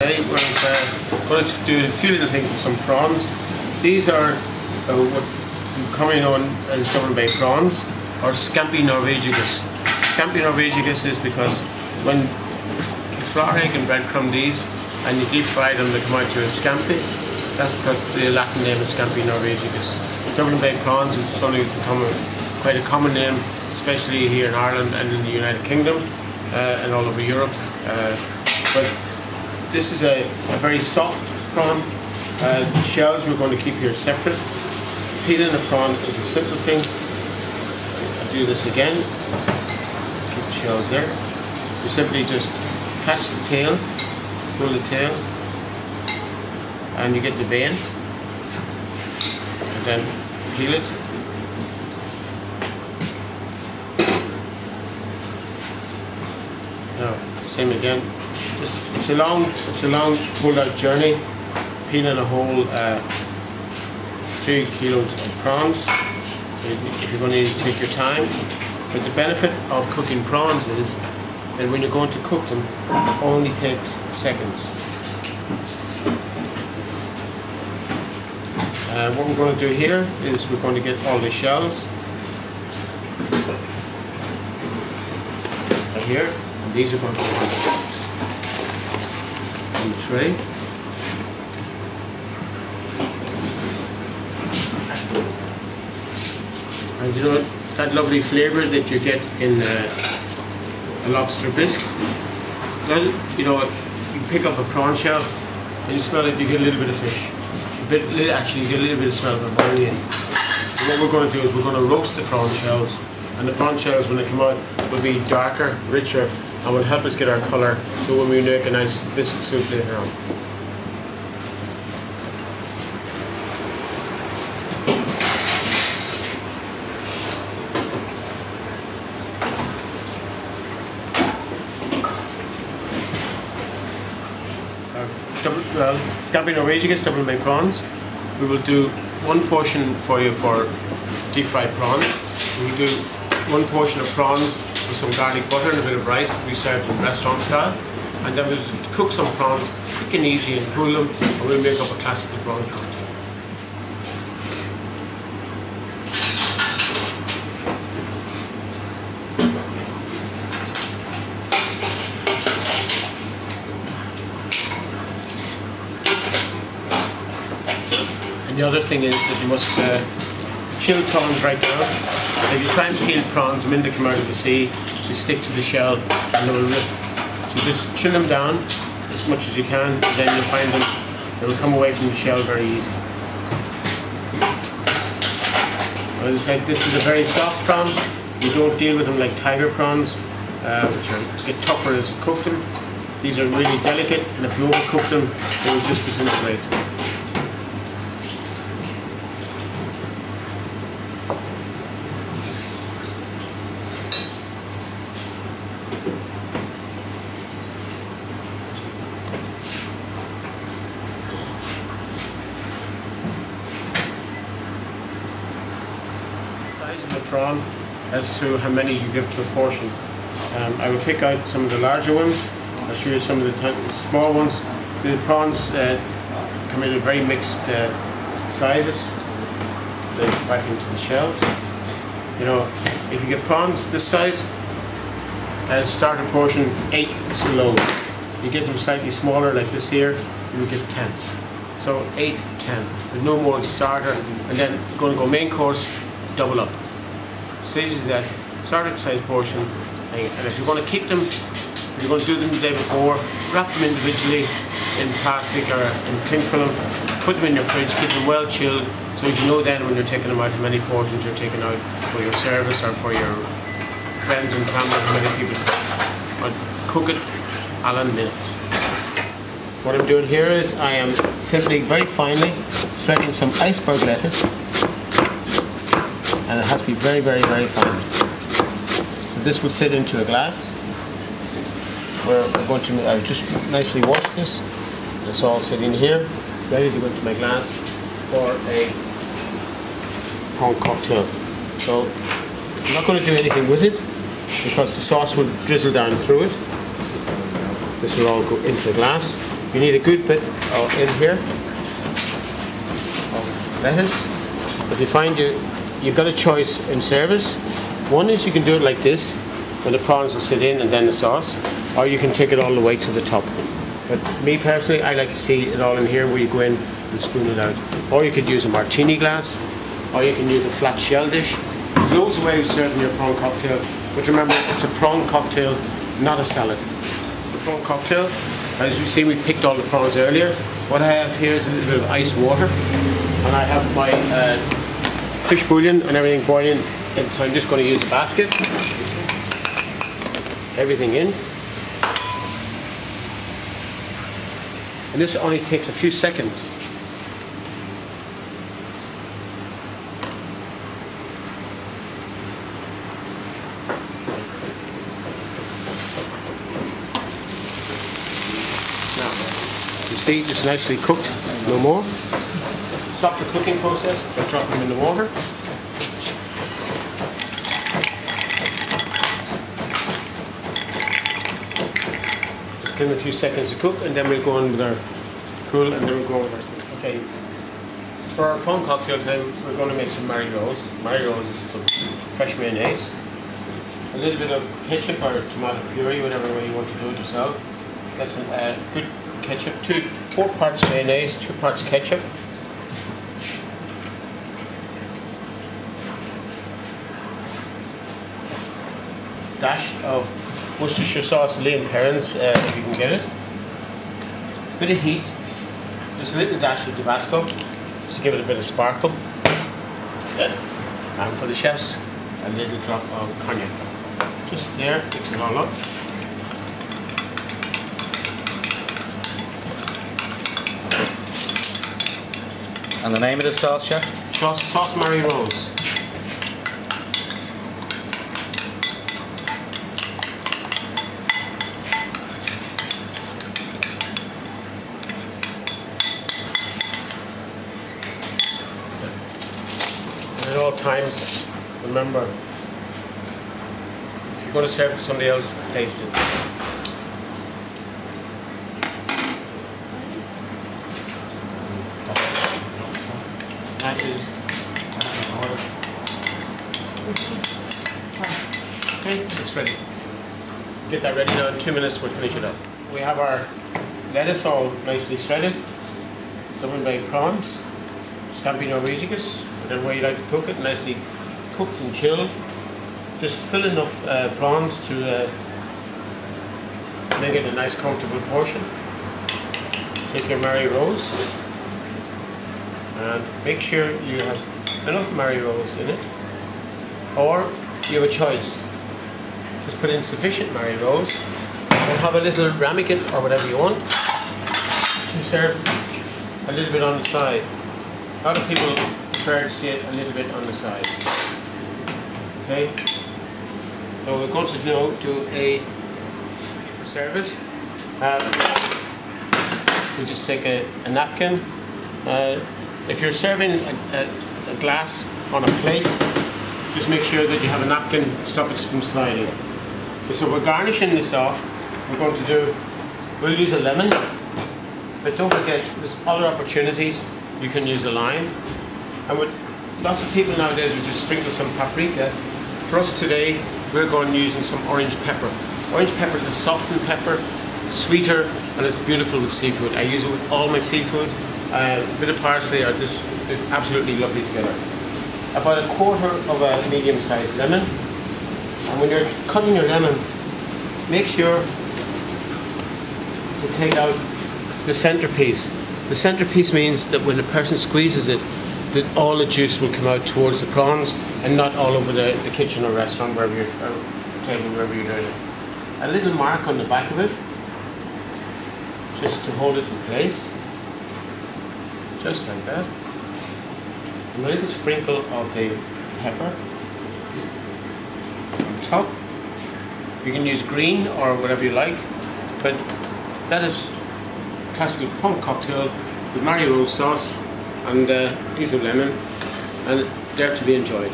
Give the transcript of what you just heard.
Okay, we're going to do a few little things with some prawns. These are what commonly known as Dublin Bay prawns, or scampi norvegicus. Scampi norvegicus is because when you flour, egg and breadcrumb these and you deep fry them, they come out to a scampi. That's because the Latin name is scampi norvegicus. Dublin Bay prawns is something that's become quite a common name, especially here in Ireland and in the United Kingdom and all over Europe. But this is a very soft prawn. The shells we're going to keep here separate. Peeling the prawn is a simple thing. I'll do this again. Keep the shells there. You simply just catch the tail, pull the tail, and you get the vein, and then peel it. Now, same again. It's a long pulled out journey, peeling a whole 3 kilos of prawns. If you're going to need to take your time, but the benefit of cooking prawns is that when you're going to cook them, it only takes seconds. What we're going to do here is we're going to get all the shells right here, and these are going to go on the tray. And you know that lovely flavour that you get in a lobster bisque? Well, you know, you pick up a prawn shell and you smell it, you get a little bit of fish. Actually, you get a little bit of smell of it boiling in. And what we're going to do is we're going to roast the prawn shells, and the prawn shells, when they come out, will be darker, richer, and will help us get our colour so when we make a nice bisque soup later on. Scampi norvegicus, Dublin Bay prawns. We will do one portion for you for deep fried prawns. We will do one portion of prawns with some garlic butter and a bit of rice that we serve in restaurant style. And then we'll cook some prawns quick and easy and cool them, and we'll make up a classic prawn cocktail. The other thing is that you must chill prawns right down. If you try and peel prawns the minute they come out of the sea, you stick to the shell and they will rip. So just chill them down as much as you can, and then you'll find them, they will come away from the shell very easy. As I said, this is a very soft prawn. You don't deal with them like tiger prawns, which get tougher as you cook them. These are really delicate, and if you overcook them, they will just disintegrate. Prawn as to how many you give to a portion. I will pick out some of the larger ones. I'll show you some of the small ones. The prawns come in very mixed sizes. They go back into the shells. You know, if you get prawns this size, as starter portion 8 is too low. You get them slightly smaller like this here, you will give 10. So 8, 10, but no more as a starter, and then going to go main course, double up. Stages that starter size portion, and if you're going to keep them, if you're going to do them the day before, wrap them individually in plastic or in cling film, put them in your fridge, keep them well chilled, so you know then when you're taking them out how many portions you're taking out for your service or for your friends and family, how many people cook. Cook it a la minute. What I'm doing here is I am simply very finely shredding some iceberg lettuce. And it has to be very, very, very fine. So this will sit into a glass where I'm going to, I've just nicely washed this. It's all sitting here, ready to go into my glass for a prawn cocktail. So I'm not going to do anything with it because the sauce will drizzle down through it. This will all go into the glass. You need a good bit in here of lettuce. If you find you've got a choice in service, one is you can do it like this, when the prawns will sit in and then the sauce, or you can take it all the way to the top. But me personally, I like to see it all in here where you go in and spoon it out. Or you could use a martini glass, or you can use a flat shell dish. There's loads of ways of serving your prawn cocktail, but remember, it's a prawn cocktail, not a salad. The prawn cocktail, as you see, we picked all the prawns earlier. What I have here is a little bit of ice water, and I have my fish bouillon and everything boiling, and so I'm just going to use a basket. Everything in. And this only takes a few seconds. Now, you see, just nicely cooked, no more. Stop the cooking process by dropping them in the water. Just give them a few seconds to cook, and then we'll go on with our cool, and then we'll go on with our thing. Okay, for our prawn cocktail today, we're going to make some Mary Rose. Mary Rose is some fresh mayonnaise, a little bit of ketchup or tomato puree, whatever way you want to do it yourself. That's some good ketchup, 4 parts mayonnaise, 2 parts ketchup. Dash of Worcestershire sauce, Lane Perrins, if you can get it. Bit of heat, just a little dash of Tabasco, just to give it a bit of sparkle. And for the chefs, a little drop of cognac. Just there, mix it all up. And the name of the sauce, chef? Sauce Mary Rose. At all times, remember, if you're going to serve it to somebody else, taste it. That is okay, it's ready. Get that ready now. In 2 minutes, we'll finish it up. We have our lettuce all nicely shredded, Dublin bay prawns, scampi norvegicus, whatever way you like to cook it, nicely cooked and chilled. Just fill enough prawns to make it a nice comfortable portion. Take your Mary Rose and make sure you have enough Mary Rose in it, or you have a choice. Just put in sufficient Mary Rose and have a little ramekin or whatever you want to serve a little bit on the side. A lot of people prefer to see it a little bit on the side. Okay, so we're going to do a for service. We just take a napkin. If you're serving a glass on a plate, just make sure that you have a napkin to stop it from sliding. Okay, so we're garnishing this off. We'll use a lemon, but don't forget there's other opportunities. You can use a lime, and with lots of people nowadays we just sprinkle some paprika. For us today, we're going using some orange pepper. Orange pepper is a softened pepper, sweeter, and it's beautiful with seafood. I use it with all my seafood. A bit of parsley are just absolutely lovely together. About 1/4 of a medium-sized lemon, and when you're cutting your lemon, make sure to take out the centerpiece. The centerpiece means that when a person squeezes it, that all the juice will come out towards the prawns and not all over the kitchen or restaurant, wherever you're table, wherever you're doing it. A little mark on the back of it, just to hold it in place, just like that. And a little sprinkle of the pepper on top. You can use green or whatever you like, but that is classical prawn cocktail with Mary Rose sauce and piece of lemon, and they're to be enjoyed.